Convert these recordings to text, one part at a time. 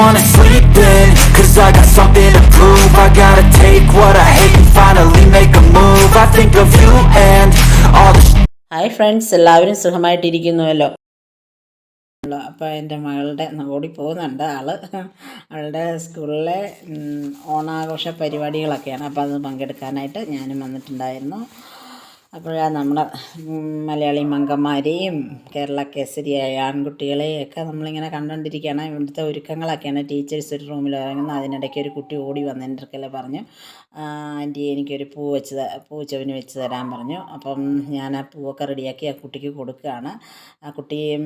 wanna sleep in, cause I got something to prove. I gotta take what I hate and finally make a move. I think of you and all the hi friends, എല്ലാവരും സുഖമായിട്ടിരിക്കുന്നുവല്ലോ. അപ്പോൾ എൻ്റെ മകളുടെ ഓടി പോകുന്നുണ്ട് അവളുടെ സ്കൂളിലെ ഓണാഘോഷ പരിപാടികളൊക്കെയാണ്. അപ്പോൾ അത് പങ്കെടുക്കാനായിട്ട് ഞാനും വന്നിട്ടുണ്ടായിരുന്നു. അപ്പോഴാണ് നമ്മുടെ മലയാളി മങ്കന്മാരെയും കേരള കേസരിയായ ആൺകുട്ടികളെയൊക്കെ നമ്മളിങ്ങനെ കണ്ടുകൊണ്ടിരിക്കുകയാണ്. ഇവിടുത്തെ ഒരുക്കങ്ങളൊക്കെയാണ്. ടീച്ചേഴ്സ് ഒരു റൂമിൽ ഇറങ്ങുന്നു. അതിനിടയ്ക്ക് ഒരു കുട്ടി ഓടി വന്ന് എൻ്റെ അടുക്കൽ പറഞ്ഞു, ആൻറ്റി എനിക്കൊരു പൂ ചെവിന് വെച്ച് തരാൻ പറഞ്ഞു. അപ്പം ഞാൻ ആ പൂവൊക്കെ റെഡിയാക്കി ആ കുട്ടിക്ക് കൊടുക്കുകയാണ്. ആ കുട്ടിയും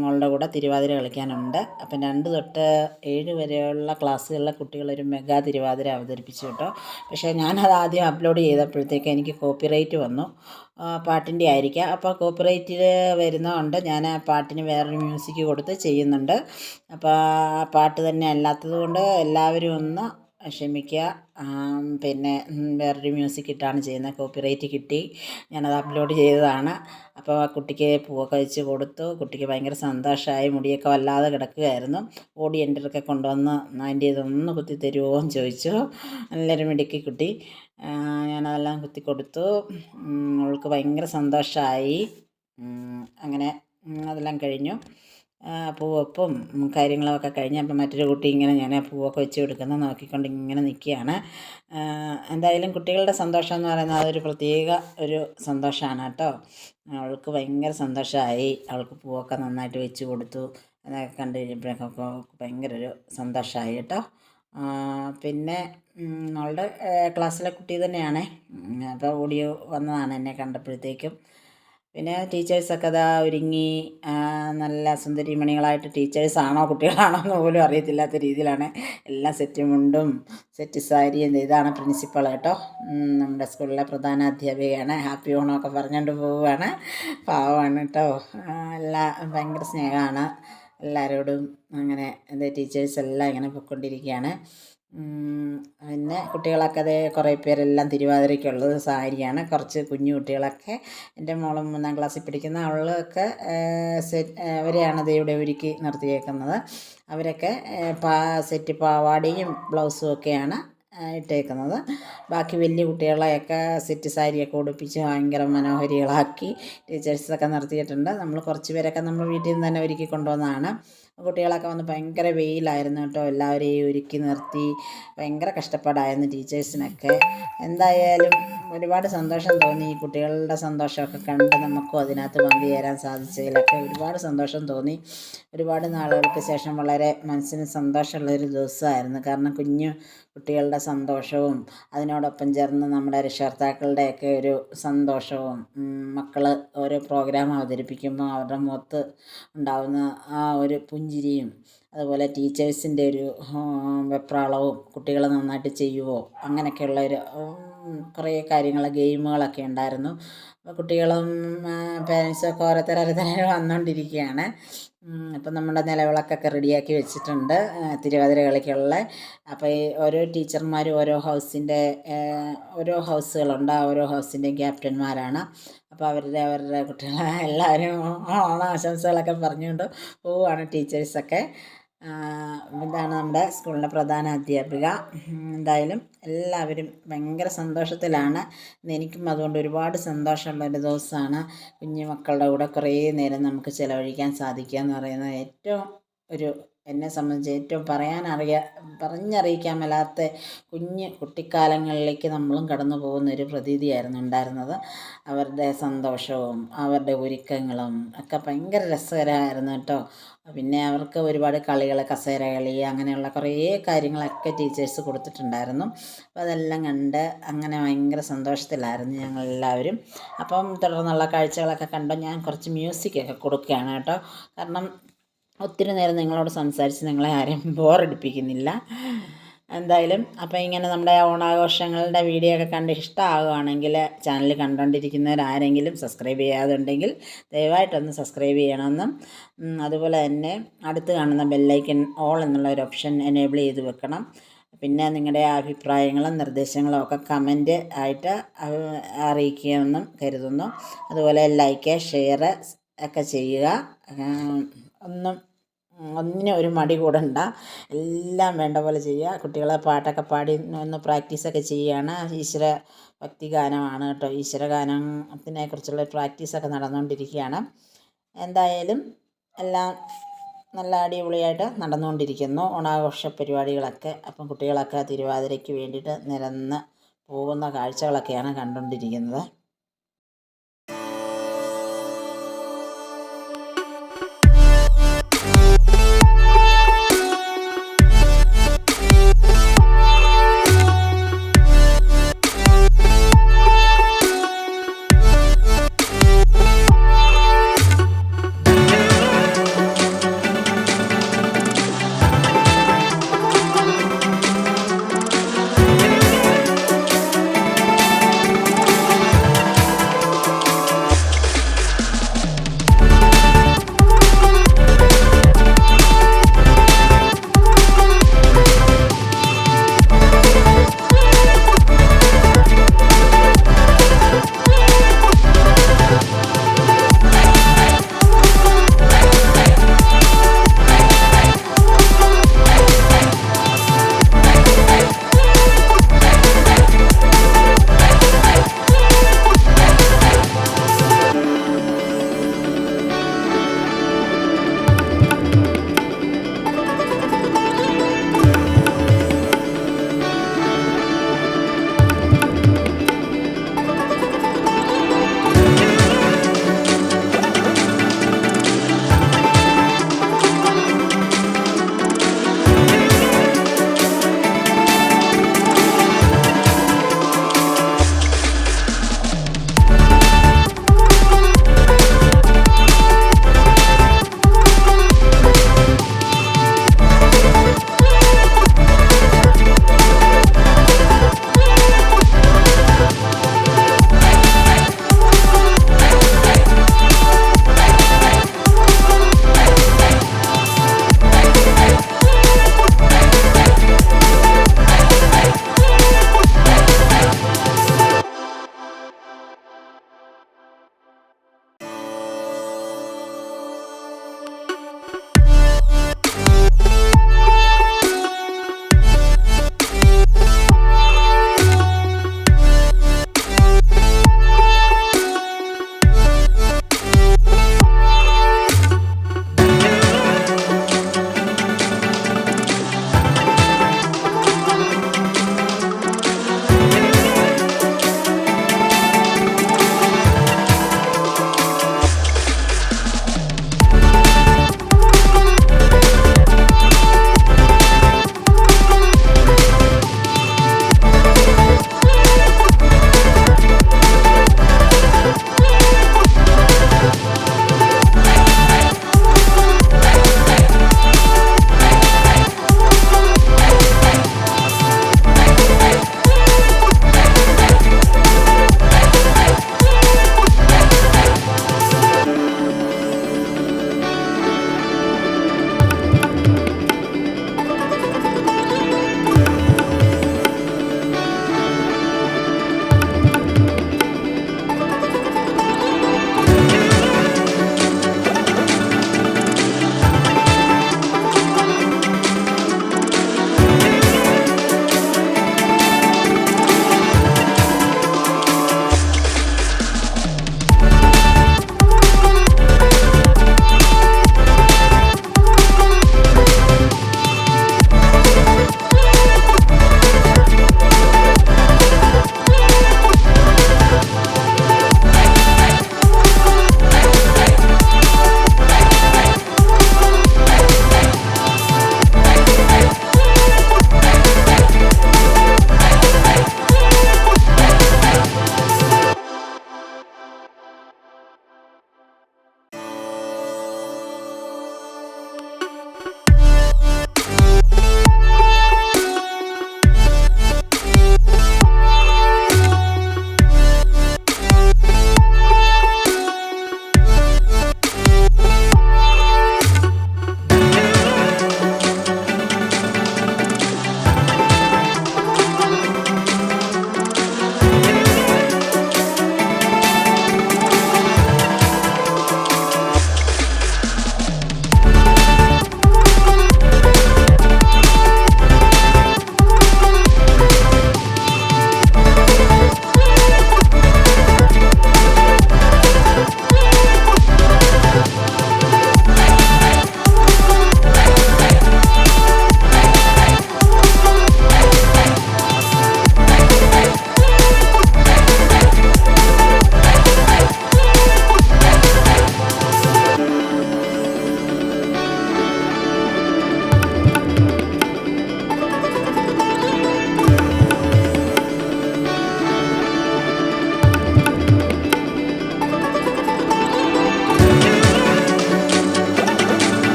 മോളുടെ കൂടെ തിരുവാതിര കളിക്കാനുണ്ട്. അപ്പം 2 തൊട്ട് 7 വരെയുള്ള ക്ലാസ്സുകളിലെ കുട്ടികളൊരു മെഗാ തിരുവാതിര അവതരിപ്പിച്ചു കേട്ടോ. പക്ഷേ ഞാനത് ആദ്യം അപ്ലോഡ് ചെയ്തപ്പോഴത്തേക്ക് എനിക്ക് കോപ്പിറൈറ്റ് വന്നു. പാട്ടിൻ്റെ ആയിരിക്കാം. അപ്പോൾ കോപ്പിറൈറ്റിൽ വരുന്നതുകൊണ്ട് ഞാൻ ആ പാട്ടിന് വേറൊരു മ്യൂസിക് കൊടുത്ത് ചെയ്യുന്നുണ്ട്. അപ്പോൾ ആ പാട്ട് തന്നെ അല്ലാത്തത് കൊണ്ട് എല്ലാവരും ഒന്ന് ക്ഷമിക്കുക. പിന്നെ വേറൊരു മ്യൂസിക് ഇട്ടാണ് ചെയ്യുന്നത്. കോപ്പിറൈറ്റ് കിട്ടി, ഞാനത് അപ്ലോഡ് ചെയ്തതാണ്. അപ്പോൾ ആ കുട്ടിക്ക് പൂവൊക്കെ വെച്ച് കൊടുത്തു. കുട്ടിക്ക് ഭയങ്കര സന്തോഷമായി. മുടിയൊക്കെ വല്ലാതെ കിടക്കുകയായിരുന്നു. ഓടി എൻ്റെ അടുക്കെ കൊണ്ടുവന്ന് ആൻറ്റി ഇതൊന്ന് കുത്തി തരുമോ എന്ന് ചോദിച്ചു. നല്ലൊരു മിടുക്കി കുട്ടി. ഞാനതെല്ലാം കുത്തി കൊടുത്തു. അവൾക്ക് ഭയങ്കര സന്തോഷമായി. അങ്ങനെ അതെല്ലാം കഴിഞ്ഞു. പൂവെപ്പും കാര്യങ്ങളൊക്കെ കഴിഞ്ഞ് അപ്പം മറ്റൊരു കുട്ടി ഇങ്ങനെ ഞാൻ പൂവൊക്കെ വെച്ച് കൊടുക്കുന്നത് നോക്കിക്കൊണ്ട് ഇങ്ങനെ നിൽക്കുകയാണ്. എന്തായാലും കുട്ടികളുടെ സന്തോഷം എന്ന് പറയുന്നത് അതൊരു പ്രത്യേക ഒരു സന്തോഷമാണ് കേട്ടോ. അവൾക്ക് ഭയങ്കര സന്തോഷമായി. അവൾക്ക് പൂവൊക്കെ നന്നായിട്ട് വെച്ച് കൊടുത്തു. അതൊക്കെ കണ്ടു കഴിഞ്ഞപ്പോഴൊക്കെ ഭയങ്കര ഒരു സന്തോഷമായി കേട്ടോ. പിന്നെ അവളുടെ ക്ലാസ്സിലെ കുട്ടി തന്നെയാണ്. അപ്പോൾ ഓടി വന്നതാണ് എന്നെ കണ്ടപ്പോഴത്തേക്കും. പിന്നെ ടീച്ചേഴ്സൊക്കെ അതാ ഒരുങ്ങി നല്ല സുന്ദരിമണികളായിട്ട്, ടീച്ചേഴ്സാണോ കുട്ടികളാണോ എന്ന് പോലും അറിയത്തില്ലാത്ത രീതിയിലാണ് എല്ലാം സെറ്റ് മുണ്ടും സെറ്റ് സാരിയും. ഇതാണ് പ്രിൻസിപ്പൾ കേട്ടോ, നമ്മുടെ സ്കൂളിലെ പ്രധാന അധ്യാപികയാണ്. ഹാപ്പി ഓണമൊക്കെ പറഞ്ഞുകൊണ്ട് പോവുകയാണ്. പാവമാണ് കേട്ടോ. എല്ലാം ഭയങ്കര സ്നേഹമാണ് എല്ലാവരോടും. അങ്ങനെ ടീച്ചേഴ്സ് എല്ലാം ഇങ്ങനെ പൊയ്ക്കൊണ്ടിരിക്കുകയാണ്. പിന്നെ കുട്ടികളൊക്കെ അതേ കുറേ പേരെല്ലാം തിരുവാതിരയ്ക്കുള്ളത് സാരിയാണ്. കുറച്ച് കുഞ്ഞു കുട്ടികളൊക്കെ, എൻ്റെ മോളും 3ാം ക്ലാസ്സിൽ പഠിക്കുന്ന അവളൊക്കെ അവരെയാണ് ദേ ഇവിടെ ഒരുക്കി നിർത്തിയേക്കുന്നത്. അവരൊക്കെ സെറ്റ് പാവാടയും ബ്ലൗസും ഒക്കെയാണ് ഇട്ടേക്കുന്നത്. ബാക്കി വലിയ കുട്ടികളെയൊക്കെ സെറ്റ് സാരിയൊക്കെ ഉടുപ്പിച്ച് ഭയങ്കര മനോഹരികളാക്കി ടീച്ചേഴ്സൊക്കെ നിർത്തിയിട്ടുണ്ട്. നമ്മൾ കുറച്ച് പേരൊക്കെ നമ്മൾ വീട്ടിൽ നിന്ന് തന്നെ ഒരുക്കി കൊണ്ടുവന്നതാണ്. കുട്ടികളൊക്കെ വന്ന് ഭയങ്കര വെയിലായിരുന്നു കേട്ടോ. എല്ലാവരെയും ഒരുക്കി നിർത്തി ഭയങ്കര കഷ്ടപ്പാടായിരുന്നു ടീച്ചേഴ്സിനൊക്കെ. എന്തായാലും ഒരുപാട് സന്തോഷം തോന്നി. ഈ കുട്ടികളുടെ സന്തോഷമൊക്കെ കണ്ട് നമുക്കും അതിനകത്ത് പങ്കുചേരാൻ സാധിച്ചതിലൊക്കെ ഒരുപാട് സന്തോഷം തോന്നി. ഒരുപാട് നാളുകൾക്ക് ശേഷം വളരെ മനസ്സിന് സന്തോഷമുള്ളൊരു ദിവസമായിരുന്നു. കാരണം കുഞ്ഞു കുട്ടികളുടെ സന്തോഷവും അതിനോടൊപ്പം ചേർന്ന് നമ്മുടെ രക്ഷകർത്താക്കളുടെയൊക്കെ ഒരു സന്തോഷവും, മക്കൾ ഓരോ പ്രോഗ്രാം അവതരിപ്പിക്കുമ്പോൾ അവരുടെ മുഖത്ത് ഉണ്ടാകുന്ന ആ ഒരു പുഞ്ചിരിയും, അതുപോലെ ടീച്ചേഴ്സിൻ്റെ ഒരു വെപ്രാളവും, കുട്ടികൾ നന്നായിട്ട് ചെയ്യുമോ അങ്ങനെയൊക്കെയുള്ള ഒരു കുറേ കാര്യങ്ങൾ, ഗെയിമുകളൊക്കെ ഉണ്ടായിരുന്നു. അപ്പോൾ കുട്ടികളും പേരൻസൊക്കെ ഓരോരുത്തർ വന്നുകൊണ്ടിരിക്കുകയാണ്. അപ്പം നമ്മുടെ നിലവിളക്കൊക്കെ റെഡിയാക്കി വെച്ചിട്ടുണ്ട് തിരുവാതിര കളിക്കുള്ള. അപ്പോൾ ഈ ഓരോ ടീച്ചർമാരും ഓരോ ഹൗസുകളുണ്ട്. ആ ഓരോ ഹൗസിൻ്റെയും ക്യാപ്റ്റന്മാരാണ്. അപ്പോൾ അവരുടെ കുട്ടികളെ എല്ലാവരും ഓണാശംസകളൊക്കെ പറഞ്ഞുകൊണ്ട് പോവുകയാണ് ടീച്ചേഴ്സൊക്കെ. ഇതാണ് നമ്മുടെ സ്കൂളിൻ്റെ പ്രധാന അധ്യാപിക. എന്തായാലും എല്ലാവരും ഭയങ്കര സന്തോഷത്തിലാണ്. എനിക്കും അതുകൊണ്ട് ഒരുപാട് സന്തോഷമുള്ളൊരു ദിവസമാണ്. കുഞ്ഞു മക്കളുടെ കൂടെ കുറേ നേരം നമുക്ക് ചിലവഴിക്കാൻ സാധിക്കുക എന്ന് പറയുന്നത് ഏറ്റവും എന്നെ സംബന്ധിച്ച് ഏറ്റവും പറഞ്ഞറിയിക്കാൻ മേലാത്ത കുട്ടിക്കാലങ്ങളിലേക്ക് നമ്മളും കടന്നു പോകുന്നൊരു പ്രതീതിയായിരുന്നു ഉണ്ടായിരുന്നത്. അവരുടെ സന്തോഷവും അവരുടെ ഒരുക്കങ്ങളും ഒക്കെ ഭയങ്കര രസകരമായിരുന്നു കേട്ടോ. പിന്നെ അവർക്ക് ഒരുപാട് കളികൾ, കസേര കളി, അങ്ങനെയുള്ള കുറേ കാര്യങ്ങളൊക്കെ ടീച്ചേഴ്സ് കൊടുത്തിട്ടുണ്ടായിരുന്നു. അപ്പോൾ അതെല്ലാം കണ്ട് അങ്ങനെ ഭയങ്കര സന്തോഷത്തിലായിരുന്നു ഞങ്ങളെല്ലാവരും. അപ്പം തുടർന്നുള്ള കാഴ്ചകളൊക്കെ കണ്ട് ഞാൻ കുറച്ച് മ്യൂസിക്കൊക്കെ കൊടുക്കുകയാണ് കേട്ടോ. കാരണം ഒത്തിരി നേരം നിങ്ങളോട് സംസാരിച്ച് നിങ്ങളെ ആരെയും ബോറടിപ്പിക്കുന്നില്ല. എന്തായാലും അപ്പോൾ ഇങ്ങനെ നമ്മുടെ ഓണാഘോഷങ്ങളുടെ വീഡിയോ ഒക്കെ കണ്ട് ഇഷ്ടമാകുകയാണെങ്കിൽ ചാനൽ കണ്ടുകൊണ്ടിരിക്കുന്നവരാരെങ്കിലും സബ്സ്ക്രൈബ് ചെയ്യാതുണ്ടെങ്കിൽ ദയവായിട്ടൊന്ന് സബ്സ്ക്രൈബ് ചെയ്യണമെന്നും, അതുപോലെ തന്നെ അടുത്ത് കാണുന്ന ബെല്ലൈക്കൺ ഓൾ എന്നുള്ള ഒരു ഓപ്ഷൻ എനേബിൾ ചെയ്ത് വെക്കണം. പിന്നെ നിങ്ങളുടെ അഭിപ്രായങ്ങളും നിർദ്ദേശങ്ങളും ഒക്കെ കമൻറ്റ് ആയിട്ട് അറിയിക്കുമെന്നും കരുതുന്നു. അതുപോലെ ലൈക്ക്, ഷെയർ ഒക്കെ ചെയ്യുക. ഒന്നും ഒന്നിനും ഒരു മടി കൂടണ്ട, എല്ലാം വേണ്ട പോലെ ചെയ്യുക. കുട്ടികളെ പാട്ടൊക്കെ പാടി ഒന്ന് പ്രാക്ടീസൊക്കെ ചെയ്യുകയാണ്. ഈശ്വര ഭക്തി ഗാനമാണ് കേട്ടോ. ഈശ്വര ഗാനത്തിനെ കുറിച്ചുള്ള പ്രാക്ടീസൊക്കെ നടന്നുകൊണ്ടിരിക്കുകയാണ്. എന്തായാലും എല്ലാം നല്ല അടിപൊളിയായിട്ട് നടന്നുകൊണ്ടിരിക്കുന്നു ഓണാഘോഷ പരിപാടികളൊക്കെ. അപ്പം കുട്ടികളൊക്കെ തിരുവാതിരയ്ക്ക് വേണ്ടിയിട്ട് നിരന്ന് പോകുന്ന കാഴ്ചകളൊക്കെയാണ് കണ്ടുകൊണ്ടിരിക്കുന്നത്.